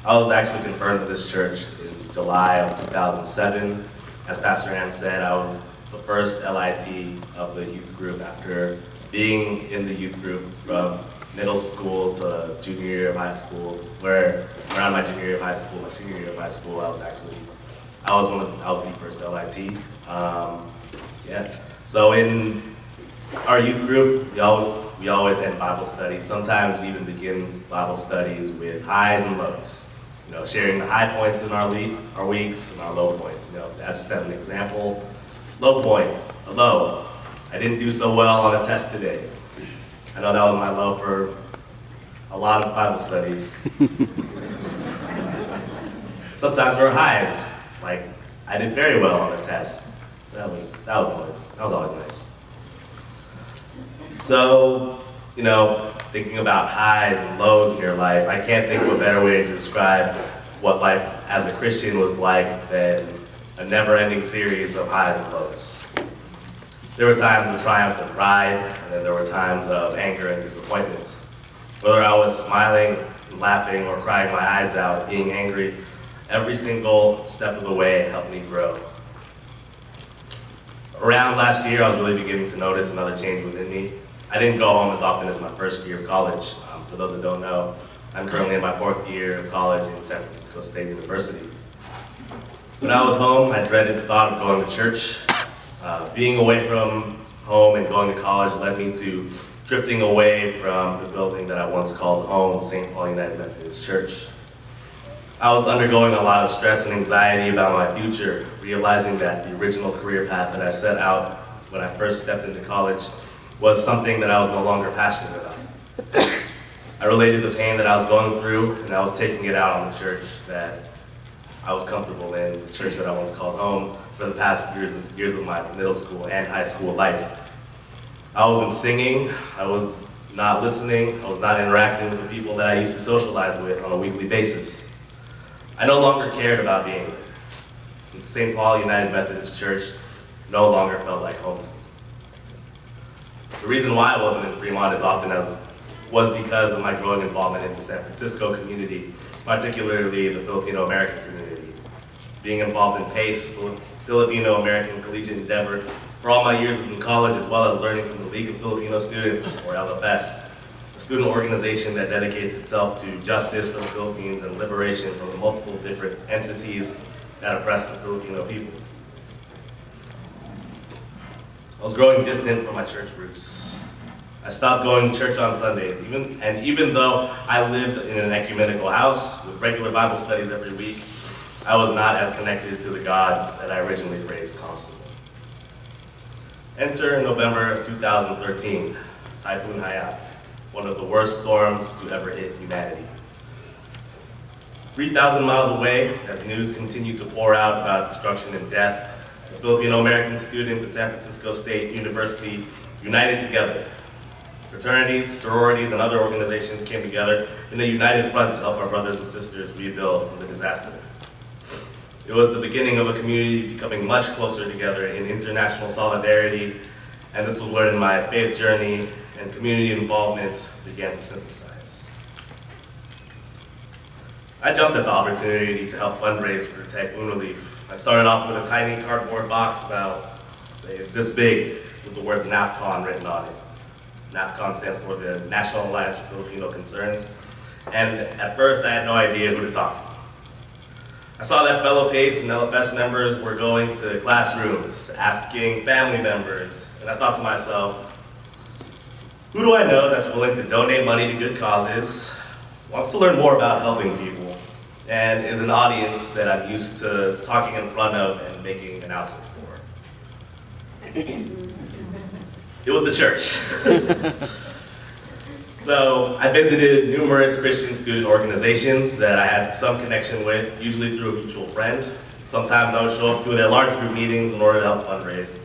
I was actually confirmed to this church in July of 2007. As Pastor Ann said, I was the first LIT of the youth group after being in the youth group from middle school to junior year of high school, where around my junior year of high school, my senior year of high school, I was the first LIT. Yeah. So in our youth group, we always end Bible studies. Sometimes we even begin Bible studies with highs and lows. You know, sharing the high points in our weeks and our low points. You know, that's just as an example. Low point, a low. I didn't do so well on a test today. I know that was my low for a lot of Bible studies. Sometimes there were highs, like I did very well on a test. That was always nice. So, you know, thinking about highs and lows in your life, I can't think of a better way to describe what life as a Christian was like than a never-ending series of highs and lows. There were times of triumph and pride, and then there were times of anger and disappointment. Whether I was smiling and laughing or crying my eyes out, being angry, every single step of the way helped me grow. Around last year, I was really beginning to notice another change within me. I didn't go home as often as my first year of college. For those that don't know, I'm currently in my 4th year of college in San Francisco State University. When I was home, I dreaded the thought of going to church. Being away from home and going to college led me to drifting away from the building that I once called home, St. Paul United Methodist Church. I was undergoing a lot of stress and anxiety about my future, realizing that the original career path that I set out when I first stepped into college was something that I was no longer passionate about. I related the pain that I was going through, and I was taking it out on the church that I was comfortable in, the church that I once called home, for the past years of my middle school and high school life. I wasn't singing, I was not listening, I was not interacting with the people that I used to socialize with on a weekly basis. I no longer cared about being there. St. Paul United Methodist Church no longer felt like home to me. The reason why I wasn't in Fremont as often as was because of my growing involvement in the San Francisco community, particularly the Filipino American community. Being involved in PACE, Filipino American Collegiate Endeavor, for all my years in college, as well as learning from the League of Filipino Students, or LFS, a student organization that dedicates itself to justice for the Philippines and liberation from the multiple different entities that oppress the Filipino people. I was growing distant from my church roots. I stopped going to church on Sundays, even though I lived in an ecumenical house with regular Bible studies every week, I was not as connected to the God that I originally praised constantly. Enter November of 2013, Typhoon Haiyan, one of the worst storms to ever hit humanity. 3,000 miles away, as news continued to pour out about destruction and death, the Filipino American students at San Francisco State University united together. Fraternities, sororities, and other organizations came together in a united front to help our brothers and sisters rebuild from the disaster. It was the beginning of a community becoming much closer together in international solidarity, and this was where my faith journey and community involvement began to synthesize. I jumped at the opportunity to help fundraise for typhoon relief. I started off with a tiny cardboard box about, say, this big, with the words NAFCON written on it. NAFCON stands for the National Alliance for Filipino Concerns. And at first, I had no idea who to talk to. I saw that fellow PACE and LFS members were going to classrooms, asking family members, and I thought to myself, who do I know that's willing to donate money to good causes, wants to learn more about helping people, and is an audience that I'm used to talking in front of and making announcements for? It was the church. So I visited numerous Christian student organizations that I had some connection with, usually through a mutual friend. Sometimes I would show up to their large group meetings in order to help fundraise.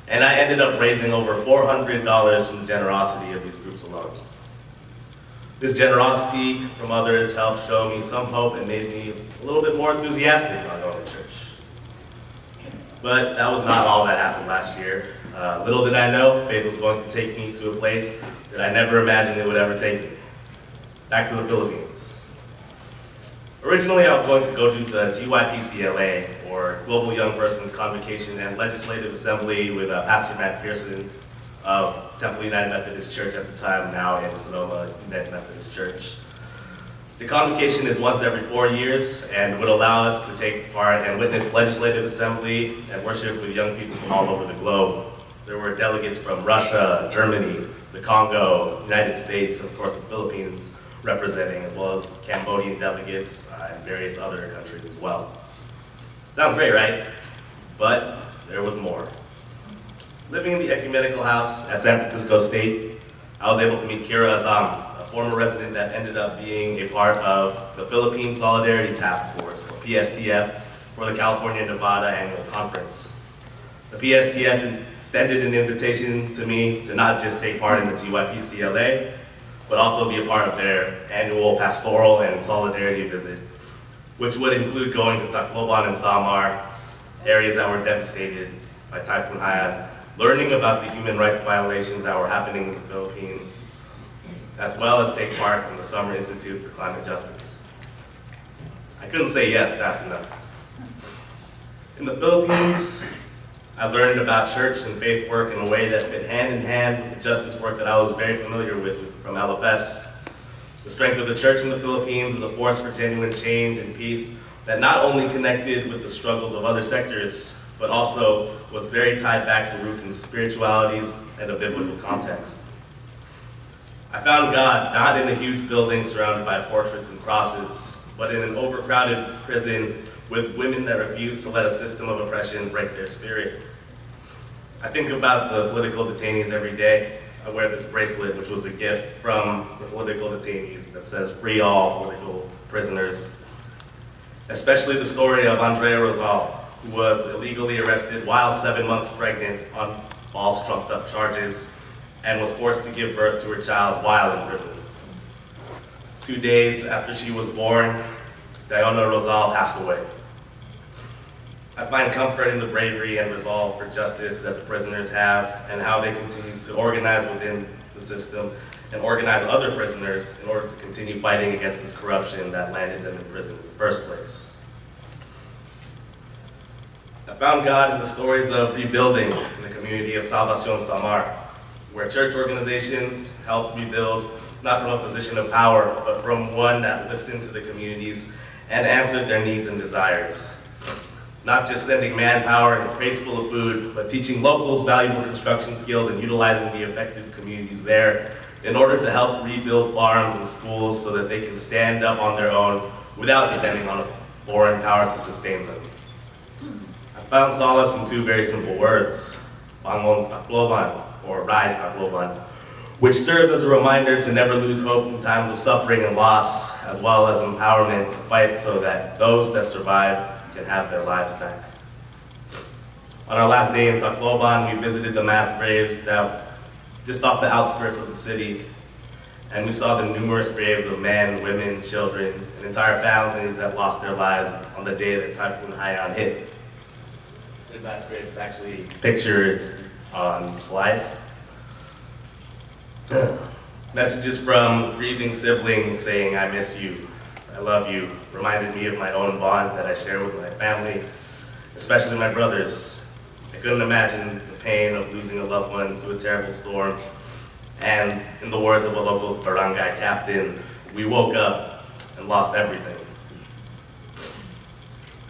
And I ended up raising over $400 from the generosity of these groups alone. This generosity from others helped show me some hope and made me a little bit more enthusiastic about going to church. But that was not all that happened last year. Little did I know, faith was going to take me to a place that I never imagined it would ever take me. Back to the Philippines. Originally, I was going to go to the GYPCLA, or Global Young Persons Convocation and Legislative Assembly, with Pastor Matt Pearson of Temple United Methodist Church at the time, now in Sonoma United Methodist Church. The convocation is once every 4 years and would allow us to take part and witness legislative assembly and worship with young people from all over the globe. There were delegates from Russia, Germany, the Congo, United States, and of course the Philippines representing, as well as Cambodian delegates and various other countries as well. Sounds great, right? But there was more. Living in the ecumenical house at San Francisco State, I was able to meet Kira Azam, a former resident that ended up being a part of the Philippine Solidarity Task Force, or PSTF, for the California-Nevada Annual Conference. The PSTF extended an invitation to me to not just take part in the GYPCLA, but also be a part of their annual pastoral and solidarity visit, which would include going to Tacloban and Samar, areas that were devastated by Typhoon Haiyan, learning about the human rights violations that were happening in the Philippines, as well as take part in the Summer Institute for Climate Justice. I couldn't say yes fast enough. In the Philippines, I learned about church and faith work in a way that fit hand in hand with the justice work that I was very familiar with from LFS. The strength of the church in the Philippines is a force for genuine change and peace that not only connected with the struggles of other sectors, but also was very tied back to roots in spiritualities and a biblical context. I found God not in a huge building surrounded by portraits and crosses, but in an overcrowded prison with women that refuse to let a system of oppression break their spirit. I think about the political detainees every day. I wear this bracelet, which was a gift from the political detainees that says, "Free all political prisoners." Especially the story of Andrea Rosal, who was illegally arrested while 7 months pregnant on false trumped up charges and was forced to give birth to her child while in prison. 2 days after she was born, Diona Rosal passed away. I find comfort in the bravery and resolve for justice that the prisoners have and how they continue to organize within the system and organize other prisoners in order to continue fighting against this corruption that landed them in prison in the first place. I found God in the stories of rebuilding in the community of Salvacion Samar, where church organizations helped rebuild not from a position of power, but from one that listened to the communities and answered their needs and desires. Not just sending manpower and crates full of food, but teaching locals valuable construction skills and utilizing the effective communities there in order to help rebuild farms and schools so that they can stand up on their own without depending on a foreign power to sustain them. I found solace in two very simple words, Bangon Tacloban, or Rise Tacloban, which serves as a reminder to never lose hope in times of suffering and loss, as well as empowerment to fight so that those that survive can have their lives back. On our last day in Tacloban, we visited the mass graves that just off the outskirts of the city, and we saw the numerous graves of men, women, children, and entire families that lost their lives on the day that Typhoon Haiyan hit. The mass grave is actually pictured on the slide. Messages from grieving siblings saying, "I miss you, I love you," reminded me of my own bond that I share with my family, especially my brothers. I couldn't imagine the pain of losing a loved one to a terrible storm. And in the words of a local barangay captain, we woke up and lost everything.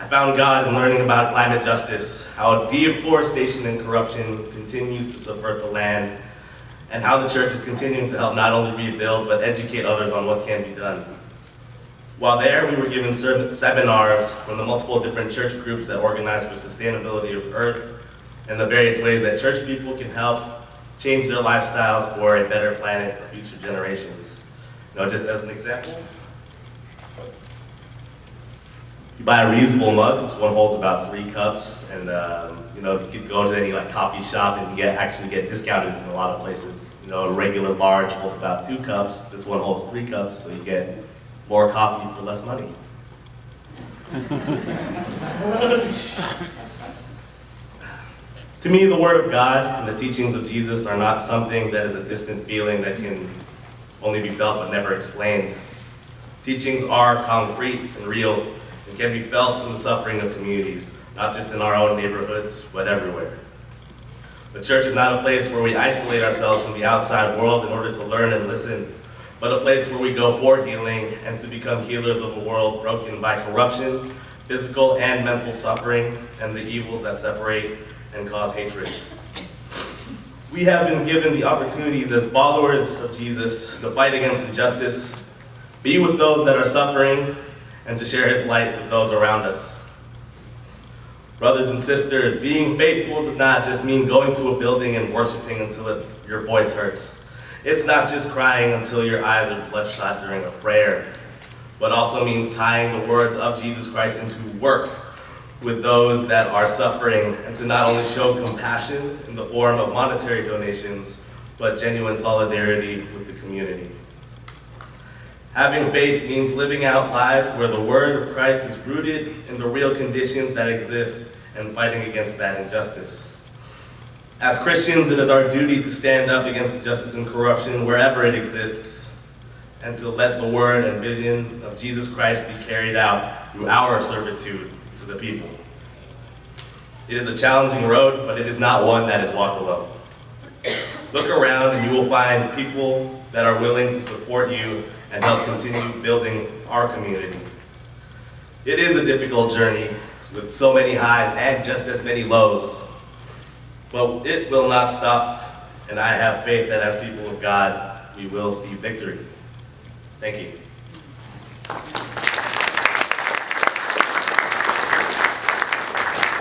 I found God in learning about climate justice, how deforestation and corruption continues to subvert the land, and how the church is continuing to help not only rebuild, but educate others on what can be done. While there, we were given seminars from the multiple different church groups that organize for sustainability of Earth and the various ways that church people can help change their lifestyles for a better planet for future generations. Just as an example, you buy a reusable mug. This one holds about 3 cups, and you could go to any coffee shop and actually get discounted in a lot of places. A regular large holds about 2 cups. This one holds 3 cups, so you get more coffee for less money. To me, the Word of God and the teachings of Jesus are not something that is a distant feeling that can only be felt but never explained. Teachings are concrete and real and can be felt in the suffering of communities, not just in our own neighborhoods, but everywhere. The church is not a place where we isolate ourselves from the outside world in order to learn and listen, but a place where we go for healing and to become healers of a world broken by corruption, physical and mental suffering, and the evils that separate and cause hatred. We have been given the opportunities as followers of Jesus to fight against injustice, be with those that are suffering, and to share his light with those around us. Brothers and sisters, being faithful does not just mean going to a building and worshiping until your voice hurts. It's not just crying until your eyes are bloodshot during a prayer, but also means tying the words of Jesus Christ into work with those that are suffering, and to not only show compassion in the form of monetary donations, but genuine solidarity with the community. Having faith means living out lives where the word of Christ is rooted in the real conditions that exist and fighting against that injustice. As Christians, it is our duty to stand up against injustice and corruption wherever it exists, and to let the word and vision of Jesus Christ be carried out through our servitude to the people. It is a challenging road, but it is not one that is walked alone. Look around and you will find people that are willing to support you and help continue building our community. It is a difficult journey with so many highs and just as many lows, but it will not stop, and I have faith that as people of God, we will see victory. Thank you.